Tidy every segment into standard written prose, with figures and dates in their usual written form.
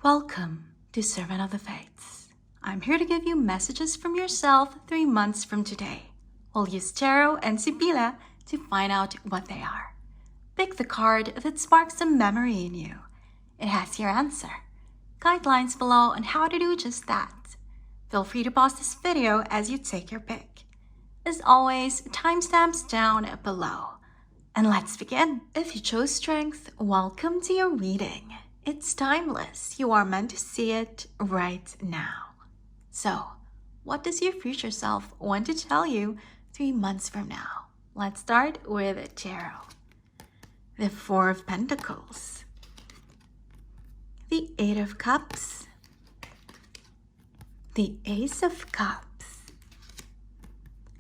Welcome to Servant of the Fates. I'm here to give you messages from yourself 3 months from today. We'll use tarot and Sibilla to find out what they are. Pick the card that sparks a memory in you. It has your answer. Guidelines below on how to do just that. Feel free to pause this video as you take your pick. As always, timestamps down below. And let's begin. If you chose strength, welcome to your reading. It's timeless. You are meant to see it right now. So, what does your future self want to tell you 3 months from now? Let's start with tarot. The Four of Pentacles. The Eight of Cups. The Ace of Cups.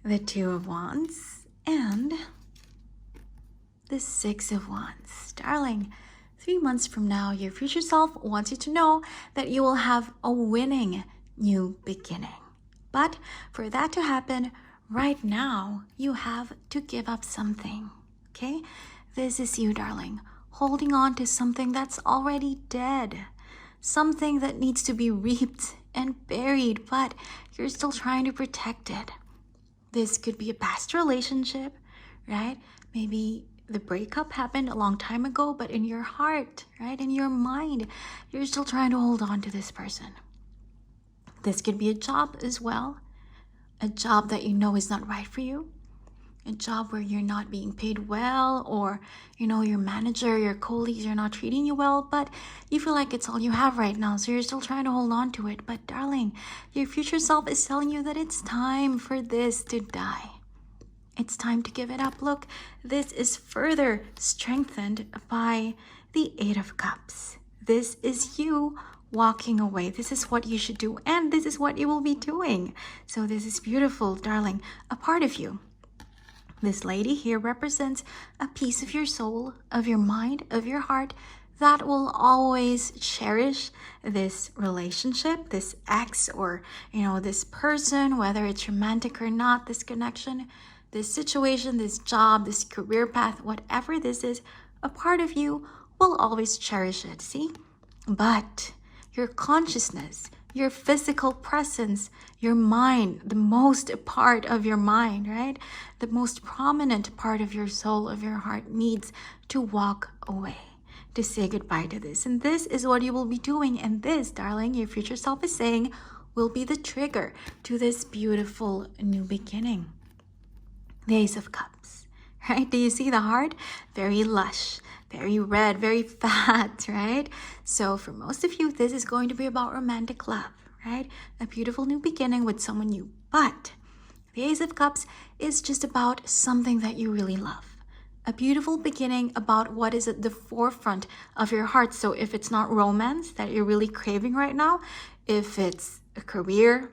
The Two of Wands. And the Six of Wands. Darling, 3 months from now, your future self wants you to know that you will have a winning new beginning. But for that to happen right now, you have to give up something, okay? This is you, darling, holding on to something that's already dead, something that needs to be reaped and buried, but you're still trying to protect it. This could be a past relationship, right? Maybe the breakup happened a long time ago, but in your heart, right, in your mind, you're still trying to hold on to this person. This could be a job as well, a job that you know is not right for you, a job where you're not being paid well, or, your manager, your colleagues are not treating you well, but you feel like it's all you have right now, so you're still trying to hold on to it. But darling, your future self is telling you that it's time for this to die. It's time to give it up. Look, this is further strengthened by the Eight of Cups. This is you walking away. This is what you should do, and this is what you will be doing. So this is beautiful, darling, a part of you. This lady here represents a piece of your soul, of your mind, of your heart that will always cherish this relationship, this ex, or, this person, whether it's romantic or not, this connection, this situation, this job, this career path, whatever this is, a part of you will always cherish it, see? But your consciousness, your physical presence, your mind, the most part of your mind, right? The most prominent part of your soul, of your heart, needs to walk away, to say goodbye to this. And this is what you will be doing. And this, darling, your future self is saying, will be the trigger to this beautiful new beginning. The Ace of Cups, right? Do you see the heart? Very lush, very red, very fat, right? So for most of you, this is going to be about romantic love, right? A beautiful new beginning with someone new. But the Ace of Cups is just about something that you really love. A beautiful beginning about what is at the forefront of your heart. So if it's not romance that you're really craving right now, if it's a career,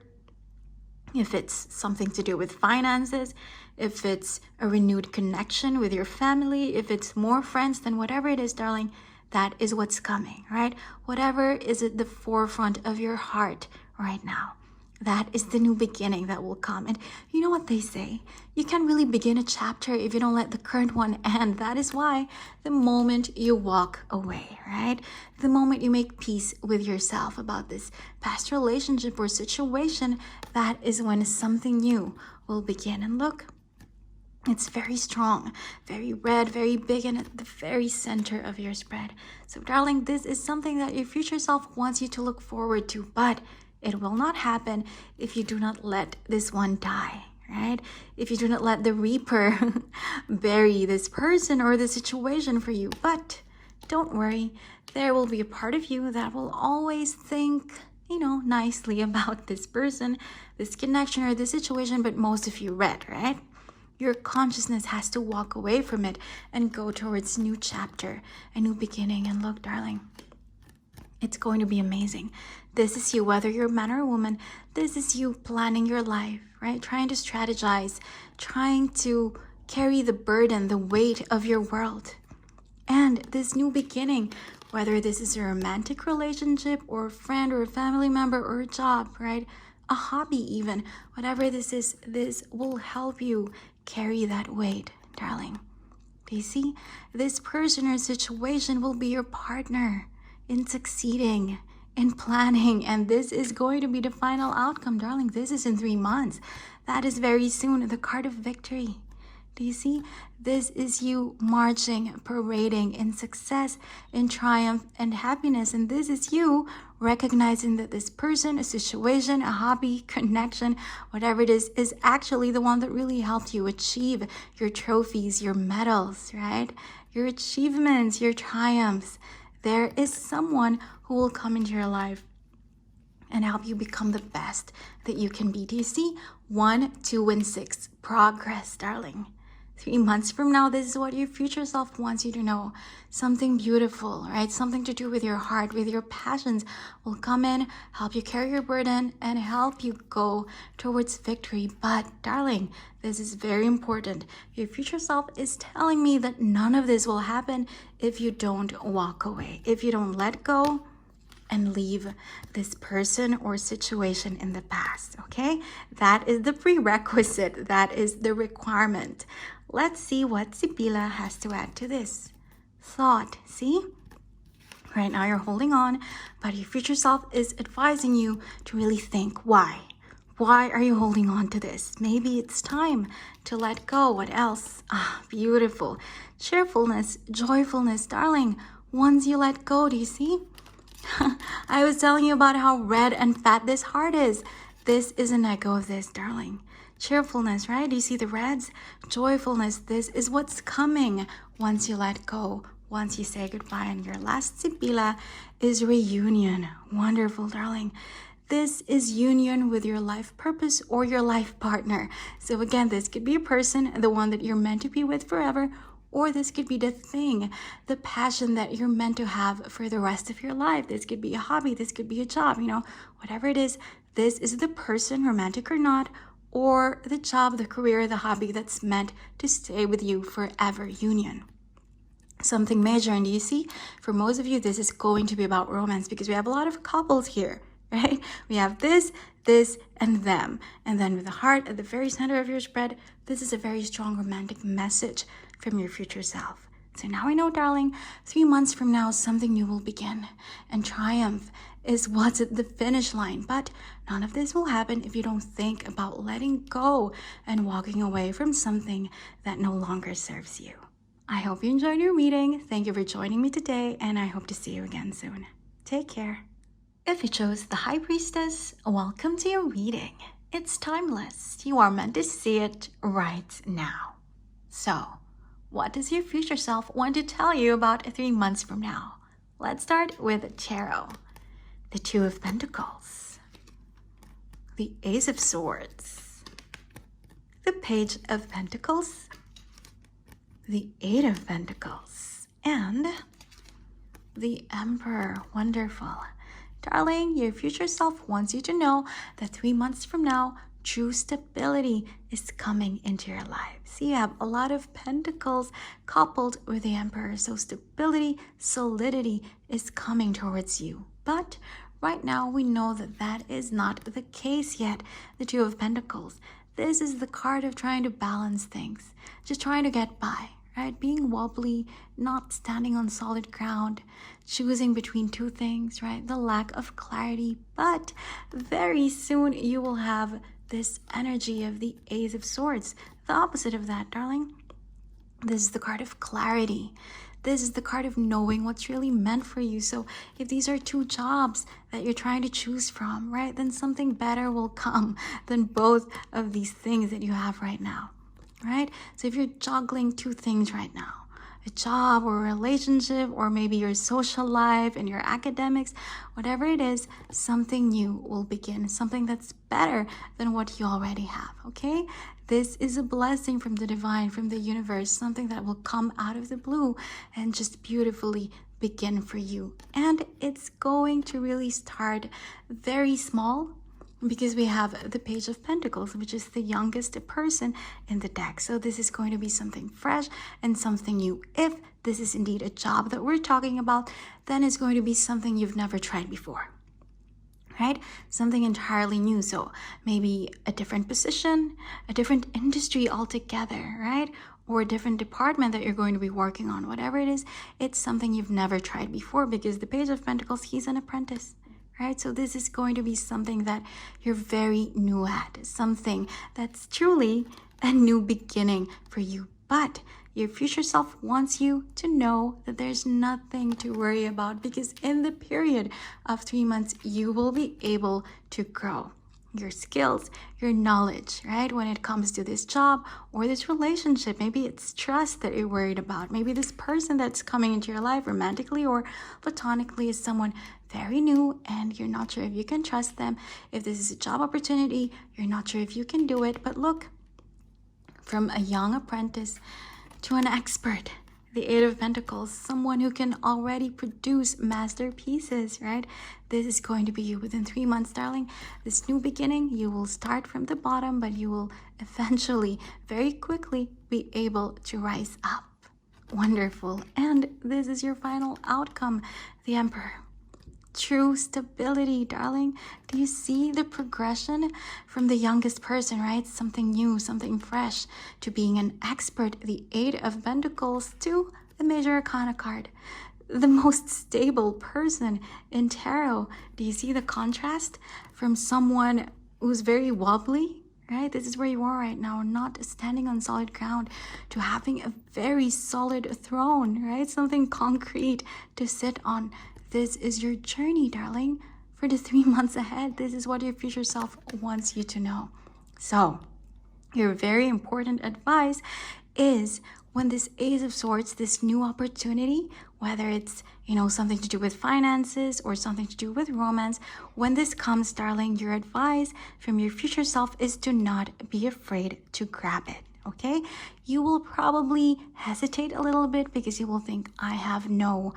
if it's something to do with finances, if it's a renewed connection with your family, if it's more friends, then whatever it is, darling, that is what's coming, right? Whatever is at the forefront of your heart right now, that is the new beginning that will come. And you know what they say? You can't really begin a chapter if you don't let the current one end. That is why the moment you walk away, right? The moment you make peace with yourself about this past relationship or situation, that is when something new will begin. And look, it's very strong, very red, very big, and at the very center of your spread. So, darling, this is something that your future self wants you to look forward to, but it will not happen if you do not let this one die, right? If you do not let the Reaper bury this person or the situation for you. But don't worry, there will be a part of you that will always think, nicely about this person, this connection, or this situation, but most of you read, right? Your consciousness has to walk away from it and go towards a new chapter, a new beginning. And look, darling, it's going to be amazing. This is you, whether you're a man or a woman, this is you planning your life, right? Trying to strategize, trying to carry the burden, the weight of your world. And this new beginning, whether this is a romantic relationship or a friend or a family member or a job, right? A hobby even, whatever this is, this will help you carry that weight, darling. Do you see? This person or situation will be your partner in succeeding, in planning, and this is going to be the final outcome, darling. This is in 3 months. That is very soon. The card of victory. Do you see? This is you marching, parading in success, in triumph, and happiness. And this is you recognizing that this person, a situation, a hobby, connection, whatever it is actually the one that really helped you achieve your trophies, your medals, right? Your achievements, your triumphs. There is someone who will come into your life and help you become the best that you can be. Do you see? 1, 2, and 6. Progress, darling. 3 months from now, this is what your future self wants you to know. Something beautiful, right? Something to do with your heart, with your passions will come in, help you carry your burden, and help you go towards victory. But, darling, this is very important. Your future self is telling me that none of this will happen if you don't walk away, if you don't let go and leave this person or situation in the past, okay? That is the prerequisite. That is the requirement. Let's see what Sibilla has to add to this. Thought, see? Right now you're holding on, but your future self is advising you to really think. Why? Why are you holding on to this? Maybe it's time to let go. What else? Ah, beautiful. Cheerfulness, joyfulness, darling. Once you let go, do you see? I was telling you about how red and fat this heart is. This is an echo of this, darling. Cheerfulness, right? Do you see the reds? Joyfulness. This is what's coming once you let go, once you say goodbye. And your last Sibilla is reunion. Wonderful, darling. This is union with your life purpose or your life partner. So again, this could be a person, the one that you're meant to be with forever, or this could be the thing, the passion that you're meant to have for the rest of your life. This could be a hobby. This could be a job, whatever it is. This is the person, romantic or not, or the job, the career, the hobby that's meant to stay with you forever. Union. Something major. And do you see, for most of you, this is going to be about romance because we have a lot of couples here, right? We have this, and them. And then with the heart at the very center of your spread, this is a very strong romantic message from your future self. So now I know, darling, 3 months from now, something new will begin. And triumph is what's at the finish line. But none of this will happen if you don't think about letting go and walking away from something that no longer serves you. I hope you enjoyed your reading. Thank you for joining me today, and I hope to see you again soon. Take care. If you chose the High Priestess, welcome to your reading. It's timeless. You are meant to see it right now. So, what does your future self want to tell you about 3 months from now? Let's start with tarot. The 2 of Pentacles, the Ace of Swords, the Page of Pentacles, the 8 of Pentacles, and the Emperor. Wonderful. Darling, your future self wants you to know that 3 months from now, true stability is coming into your life. See, you have a lot of pentacles coupled with the Emperor. So stability, solidity is coming towards you. But right now, we know that that is not the case yet. The 2 of Pentacles. This is the card of trying to balance things. Just trying to get by, right? Being wobbly, not standing on solid ground, choosing between 2 things, right? The lack of clarity. But very soon, you will have this energy of the Ace of Swords. The opposite of that, darling. This is the card of clarity. This is the card of knowing what's really meant for you. So if these are 2 jobs that you're trying to choose from, right, then something better will come than both of these things that you have right now, right? So if you're juggling 2 things right now, a job or a relationship, or maybe your social life and your academics, whatever it is, something new will begin, something that's better than what you already have, okay? This is a blessing from the divine, from the universe, something that will come out of the blue and just beautifully begin for you. And it's going to really start very small, because we have the Page of Pentacles, which is the youngest person in the deck. So this is going to be something fresh and something new. If this is indeed a job that we're talking about, then it's going to be something you've never tried before, right? Something entirely new. So maybe a different position, a different industry altogether, right? Or a different department that you're going to be working on. Whatever it is, it's something you've never tried before, because the Page of Pentacles, he's an apprentice, right? So this is going to be something that you're very new at, something that's truly a new beginning for you. But your future self wants you to know that there's nothing to worry about, because in the period of 3 months, you will be able to grow your skills, your knowledge, right? When it comes to this job or this relationship, maybe it's trust that you're worried about. Maybe this person that's coming into your life romantically or platonically is someone very new and you're not sure if you can trust them. If this is a job opportunity, you're not sure if you can do it. But look, from a young apprentice to an expert, the Eight of Pentacles, someone who can already produce masterpieces, right? This is going to be you within 3 months, darling. This new beginning, you will start from the bottom, but you will eventually, very quickly, be able to rise up. Wonderful. And this is your final outcome, the Emperor. True stability, darling. Do you see the progression from the youngest person, right? Something new, something fresh, to being an expert, the Eight of Pentacles, to the Major Arcana card, the most stable person in tarot. Do you see the contrast from someone who's very wobbly, right? This is where you are right now, not standing on solid ground, to having a very solid throne, right? Something concrete to sit on. This is your journey, darling, for the 3 months ahead. This is what your future self wants you to know. So, your very important advice is, when this Ace of Swords, this new opportunity, whether it's, something to do with finances or something to do with romance, when this comes, darling, your advice from your future self is to not be afraid to grab it. Okay, you will probably hesitate a little bit because you will think, I have no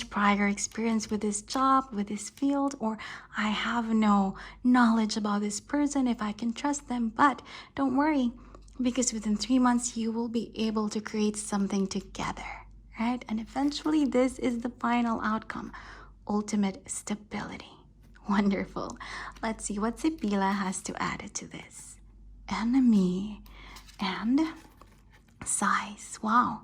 prior experience with this job, with this field, or I have no knowledge about this person, if I can trust them. But don't worry, because within 3 months, you will be able to create something together, right? And eventually, this is the final outcome, ultimate stability. Wonderful. Let's see what Sibilla has to add to this. Enemy and size. Wow,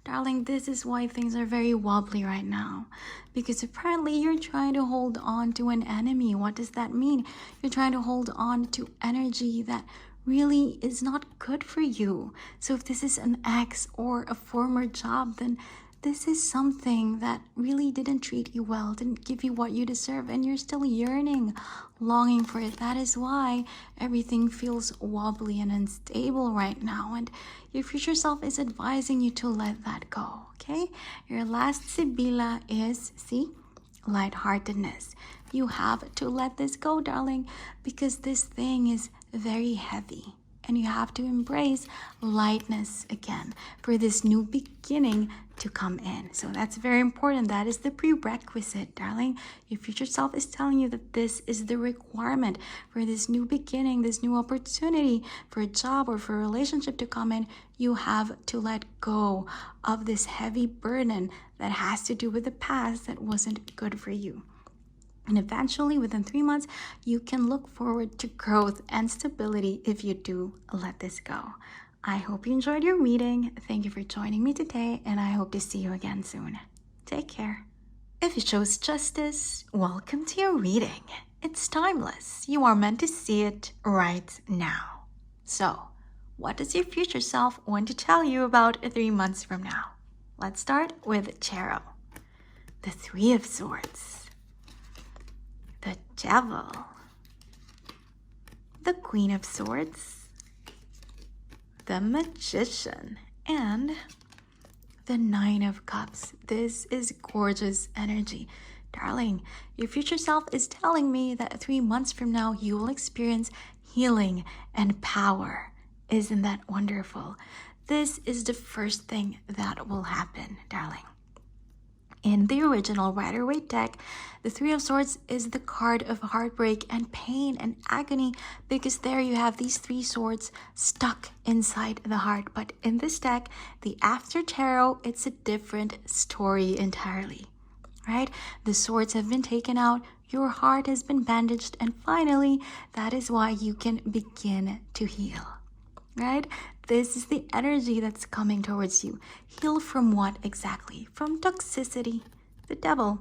darling, this is why things are very wobbly right now, because apparently you're trying to hold on to an enemy. What does that mean? You're trying to hold on to energy that really is not good for you. So if this is an ex or a former job, then this is something that really didn't treat you well, didn't give you what you deserve, and you're still yearning, longing for it. That is why everything feels wobbly and unstable right now, and your future self is advising you to let that go, okay? Your last Sibilla is, see, lightheartedness. You have to let this go, darling, because this thing is very heavy. And you have to embrace lightness again for this new beginning to come in. So that's very important. That is the prerequisite, darling. Your future self is telling you that this is the requirement for this new beginning, this new opportunity for a job or for a relationship to come in. You have to let go of this heavy burden that has to do with the past that wasn't good for you. And eventually, within 3 months, you can look forward to growth and stability if you do let this go. I hope you enjoyed your reading. Thank you for joining me today, and I hope to see you again soon. Take care. If you chose justice, welcome to your reading. It's timeless. You are meant to see it right now. So, what does your future self want to tell you about 3 months from now? Let's start with Tarot. The Three of Swords. The Devil, the Queen of Swords, the Magician, and the Nine of Cups. This is gorgeous energy. Darling, your future self is telling me that 3 months from now, you will experience healing and power. Isn't that wonderful? This is the first thing that will happen, darling. In the original Rider-Waite deck, the Three of Swords is the card of heartbreak and pain and agony, because there you have these 3 swords stuck inside the heart. But in this deck, the After Tarot, it's a different story entirely, right? The swords have been taken out, your heart has been bandaged, and finally, that is why you can begin to heal, right? This is the energy that's coming towards you. Heal from what exactly? From toxicity, the devil.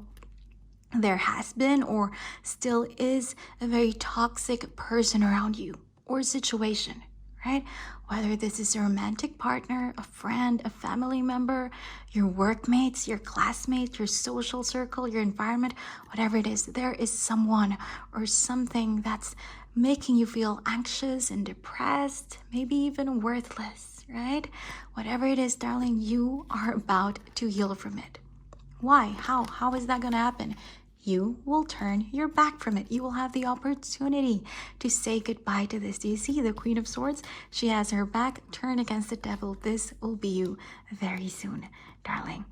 there has been or still is a very toxic person around you or situation, right? Whether this is a romantic partner, a friend, a family member, your workmates, your classmates, your social circle, your environment, whatever it is, there is someone or something that's making you feel anxious and depressed, maybe even worthless, right? Whatever it is, darling, you are about to heal from it. Why? How is that going to happen? You will turn your back from it. You will have the opportunity to say goodbye to this. Do you see the Queen of Swords? She has her back turned against the devil. This will be you very soon, darling.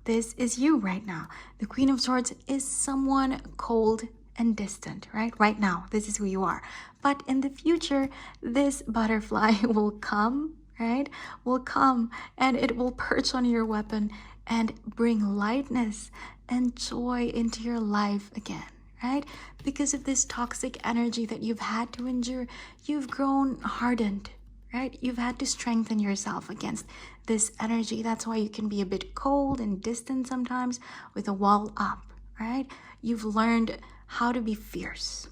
This is you right now. The Queen of Swords is someone cold and distant, right? Right now, this is who you are. But in the future, this butterfly will come, right? Will come and it will perch on your weapon and bring lightness and joy into your life again, right? Because of this toxic energy that you've had to endure, you've grown hardened, right? You've had to strengthen yourself against this energy. That's why you can be a bit cold and distant sometimes with a wall up, right? You've learned how to be fierce,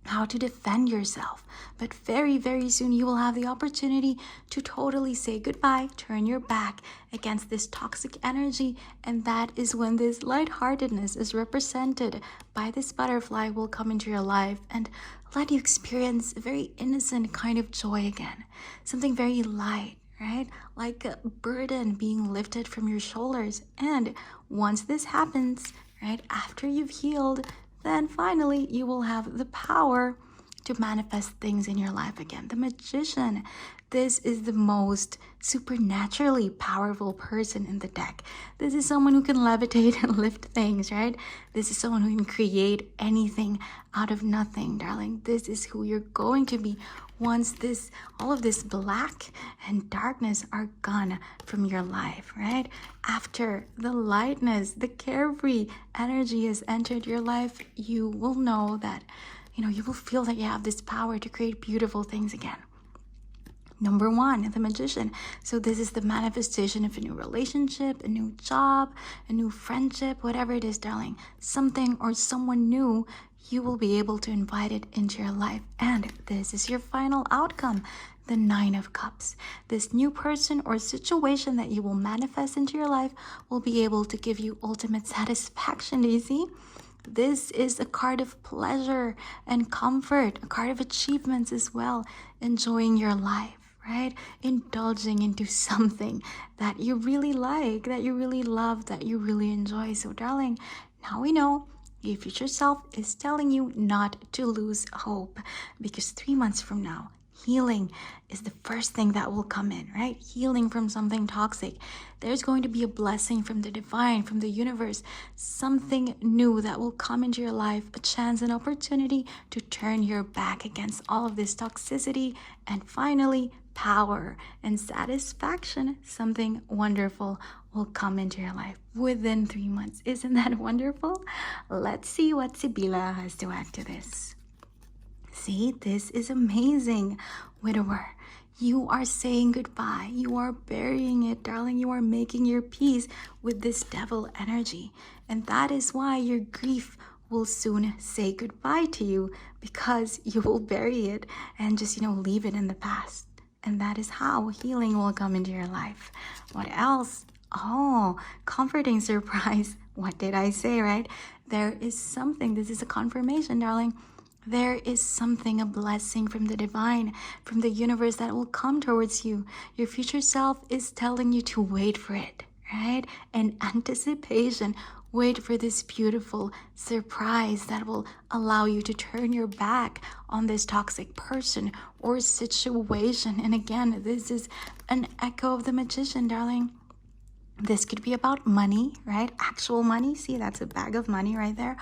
how to defend yourself. But very, very soon you will have the opportunity to totally say goodbye, turn your back against this toxic energy. And that is when this lightheartedness is represented by this butterfly will come into your life and let you experience a very innocent kind of joy again. Something very light, right? Like a burden being lifted from your shoulders. And once this happens, right, after you've healed, then finally you will have the power to manifest things in your life again. The Magician, this is the most supernaturally powerful person in the deck. This is someone who can levitate and lift things, right? This is someone who can create anything out of nothing, darling. This is who you're going to be once all of this black and darkness are gone from your life, right? After the lightness, the carefree energy has entered your life, you will know that, you will feel that you have this power to create beautiful things again. Number one, the Magician. So this is the manifestation of a new relationship, a new job, a new friendship, whatever it is, darling. Something or someone new, you will be able to invite it into your life. And this is your final outcome, the Nine of Cups. This new person or situation that you will manifest into your life will be able to give you ultimate satisfaction. Do you see? This is a card of pleasure and comfort, a card of achievements as well, enjoying your life, right? Indulging into something that you really like, that you really love, that you really enjoy. So, darling, now we know your future self is telling you not to lose hope, because 3 months from now, healing is the first thing that will come in, right? Healing from something toxic. There's going to be a blessing from the divine, from the universe, something new that will come into your life, a chance, an opportunity to turn your back against all of this toxicity, and finally, power and satisfaction, something wonderful will come into your life within 3 months. Isn't that wonderful? Let's see what Sibilla has to add to this. See, this is amazing. Widower, you are saying goodbye. You are burying it, darling. You are making your peace with this devil energy. And that is why your grief will soon say goodbye to you, because you will bury it and just, leave it in the past. And that is how healing will come into your life. What else? Oh, comforting surprise. What did I say, right? There is something. This is a confirmation, darling. There is something, a blessing from the divine, from the universe that will come towards you. Your future self is telling you to wait for it, right? And anticipation. Wait for this beautiful surprise that will allow you to turn your back on this toxic person or situation. And again, this is an echo of the Magician, darling. This could be about money, right? Actual money. See, that's a bag of money right there.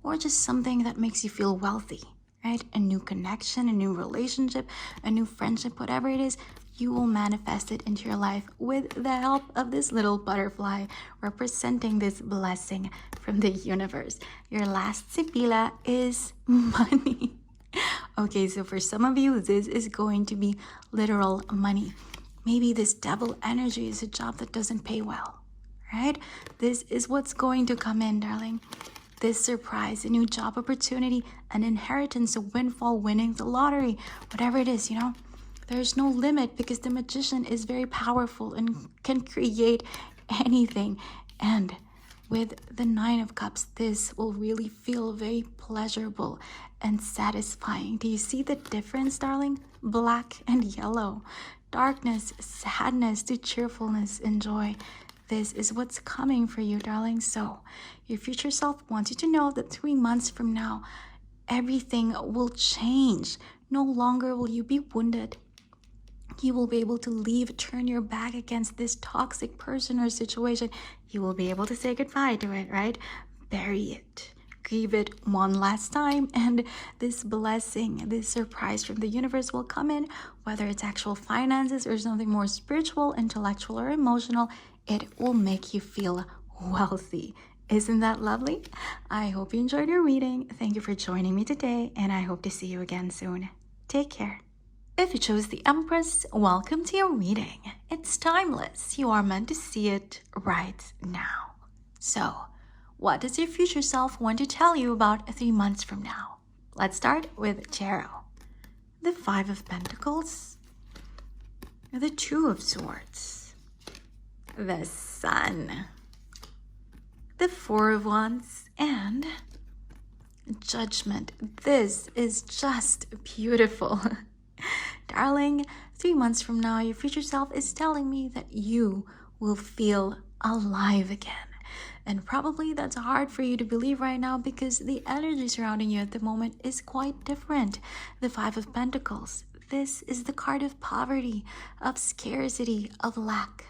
Or just something that makes you feel wealthy, right? A new connection, a new relationship, a new friendship, whatever it is, you will manifest it into your life with the help of this little butterfly representing this blessing from the universe. Your last Sibilla is money. Okay, so for some of you, this is going to be literal money. Maybe this devil energy is a job that doesn't pay well, right? This is what's going to come in, darling. this surprise, a new job opportunity, an inheritance, a windfall, winning the lottery, whatever it is, there's no limit because the magician is very powerful and can create anything. And with the Nine of Cups, this will really feel very pleasurable and satisfying. Do you see the difference, darling? Black and yellow. Darkness, sadness to cheerfulness and joy. This is what's coming for you, darling. So your future self wants you to know that 3 months from now, everything will change. No longer will you be wounded. You will be able to leave, turn your back against this toxic person or situation. You will be able to say goodbye to it, right? Bury it. Grieve it one last time, and this blessing, this surprise from the universe will come in, whether it's actual finances or something more spiritual, intellectual, or emotional. It will make you feel wealthy. Isn't that lovely? I hope you enjoyed your reading. Thank you for joining me today, and I hope to see you again soon. Take care. If you chose the Empress, welcome to your reading. It's timeless. You are meant to see it right now. So, what does your future self want to tell you about 3 months from now? Let's start with tarot. The Five of Pentacles, the Two of Swords, the Sun, the Four of Wands, and Judgment. This is just beautiful. Darling, 3 months from now, your future self is telling me that you will feel alive again. And probably that's hard for you to believe right now because the energy surrounding you at the moment is quite different. The Five of Pentacles. This is the card of poverty, of scarcity, of lack.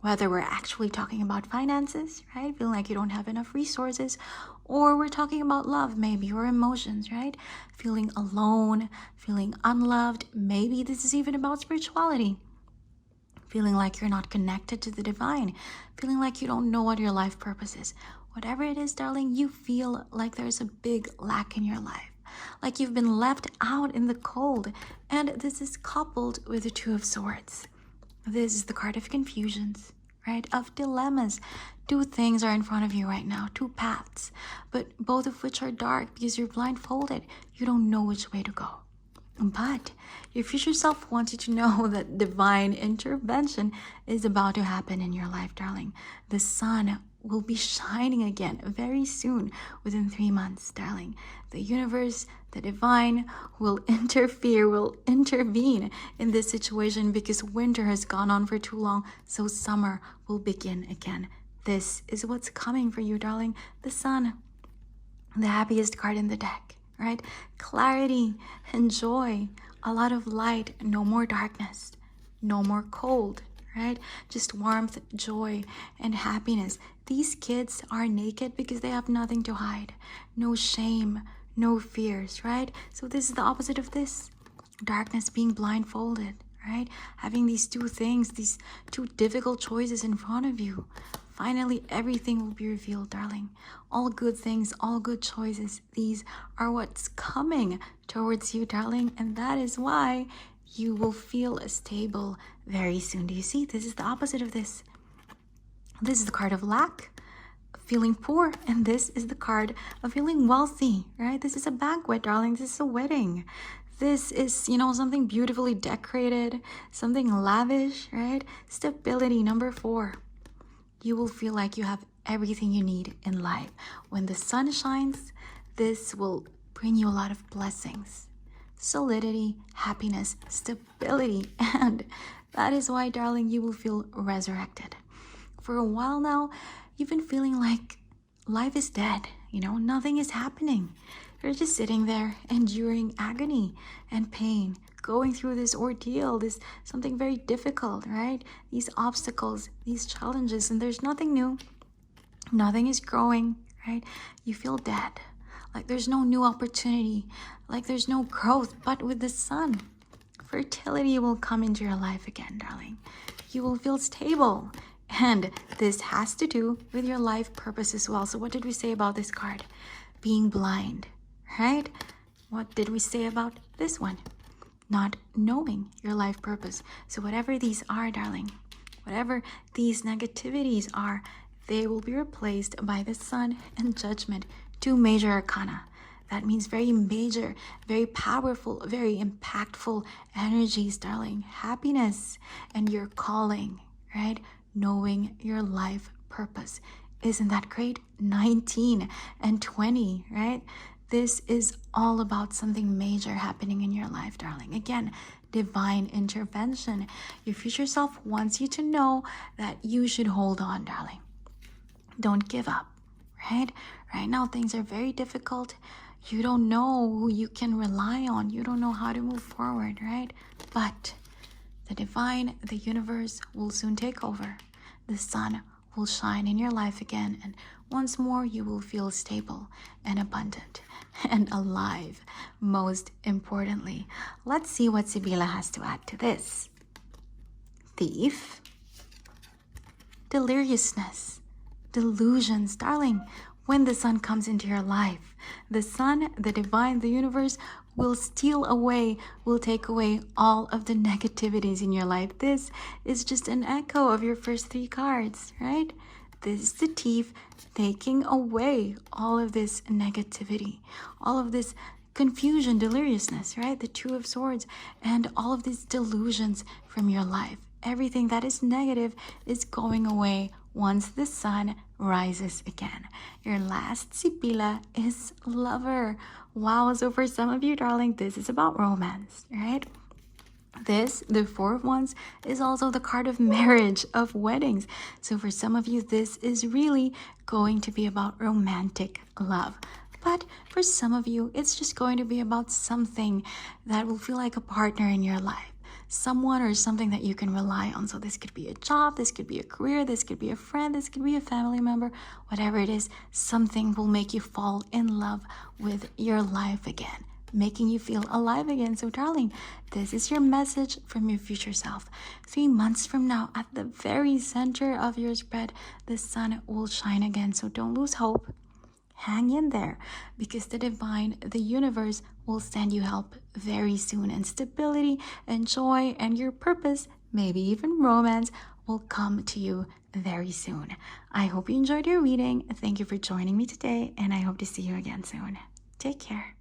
Whether we're actually talking about finances, right? Feeling like you don't have enough resources, or we're talking about love maybe, or emotions, right? Feeling alone, feeling unloved. Maybe this is even about spirituality. Feeling like you're not connected to the divine. Feeling like you don't know what your life purpose is. Whatever it is, darling, you feel like there's a big lack in your life. Like you've been left out in the cold. And this is coupled with the Two of Swords. This is the card of confusions, right? Of dilemmas. 2 things are in front of you right now, 2 paths, but both of which are dark because you're blindfolded. You don't know which way to go. But your future self wants you to know that divine intervention is about to happen in your life, darling. The sun will be shining again very soon, within 3 months, darling. The universe, the divine will interfere, will intervene in this situation because winter has gone on for too long, so summer will begin again. This is what's coming for you, darling. The sun, the happiest card in the deck, right? Clarity and joy, a lot of light, no more darkness, no more cold, right? Just warmth, joy, and happiness. These kids are naked because they have nothing to hide. No shame, no fears, right? So this is the opposite of this. Darkness, being blindfolded, right? Having these 2 things, these 2 difficult choices in front of you. Finally, everything will be revealed, darling. All good things, all good choices. These are what's coming towards you, darling. And that is why you will feel stable very soon. Do you see? This is the opposite of this. This is the card of lack, feeling poor. And this is the card of feeling wealthy, right? This is a banquet, darling. This is a wedding. This is, something beautifully decorated, something lavish, right? Stability, number 4. You will feel like you have everything you need in life. When the sun shines, this will bring you a lot of blessings, solidity, happiness, stability, and that is why, darling, you will feel resurrected. For a while now, you've been feeling like life is dead, nothing is happening. You're just sitting there enduring agony and pain, going through this ordeal, this something very difficult, right? These obstacles, these challenges, and there's nothing new. Nothing is growing, right? You feel dead, like there's no new opportunity, like there's no growth. But with the sun, fertility will come into your life again, darling. You will feel stable. And this has to do with your life purpose as well. So what did we say about this card? Being blind, right? What did we say about this one? Not knowing your life purpose. So whatever these are, darling, whatever these negativities are, they will be replaced by the sun and judgment 2 major arcana. That means very major, very powerful, very impactful energies, darling. Happiness and your calling, right? Knowing your life purpose. Isn't that great? 19 and 20, right? This is all about something major happening in your life, darling. Again, divine intervention. Your future self wants you to know that you should hold on, darling. Don't give up, right? Right now, things are very difficult. You don't know who you can rely on. You don't know how to move forward, right? But the divine, the universe will soon take over. The sun will shine in your life again, and once more you will feel stable and abundant and alive. Most importantly, let's see what Sibilla has to add to this. Thief, deliriousness, delusions, darling. When the sun comes into your life, the sun, the divine, the universe will steal away, will take away all of the negativities in your life. This is just an echo of your first 3 cards, right? This is the thief taking away all of this negativity, all of this confusion, deliriousness, right? The 2 of Swords, and all of these delusions from your life. Everything that is negative is going away once the sun rises again. Your last Sibilla is lover. Wow, so for some of you, darling, this is about romance, right? This, the 4 of Wands, is also the card of marriage, of weddings. So for some of you, this is really going to be about romantic love. But for some of you, it's just going to be about something that will feel like a partner in your life. Someone or something that you can rely on. So this could be a job, this could be a career, this could be a friend, this could be a family member. Whatever it is, something will make you fall in love with your life again, making you feel alive again. So darling, this is your message from your future self. 3 months from now, at the very center of your spread, the sun will shine again. So don't lose hope. Hang in there, because the divine, the universe, will send you help very soon, and stability and joy and your purpose, maybe even romance, will come to you very soon. I hope you enjoyed your reading. Thank you for joining me today, and I hope to see you again soon. Take care.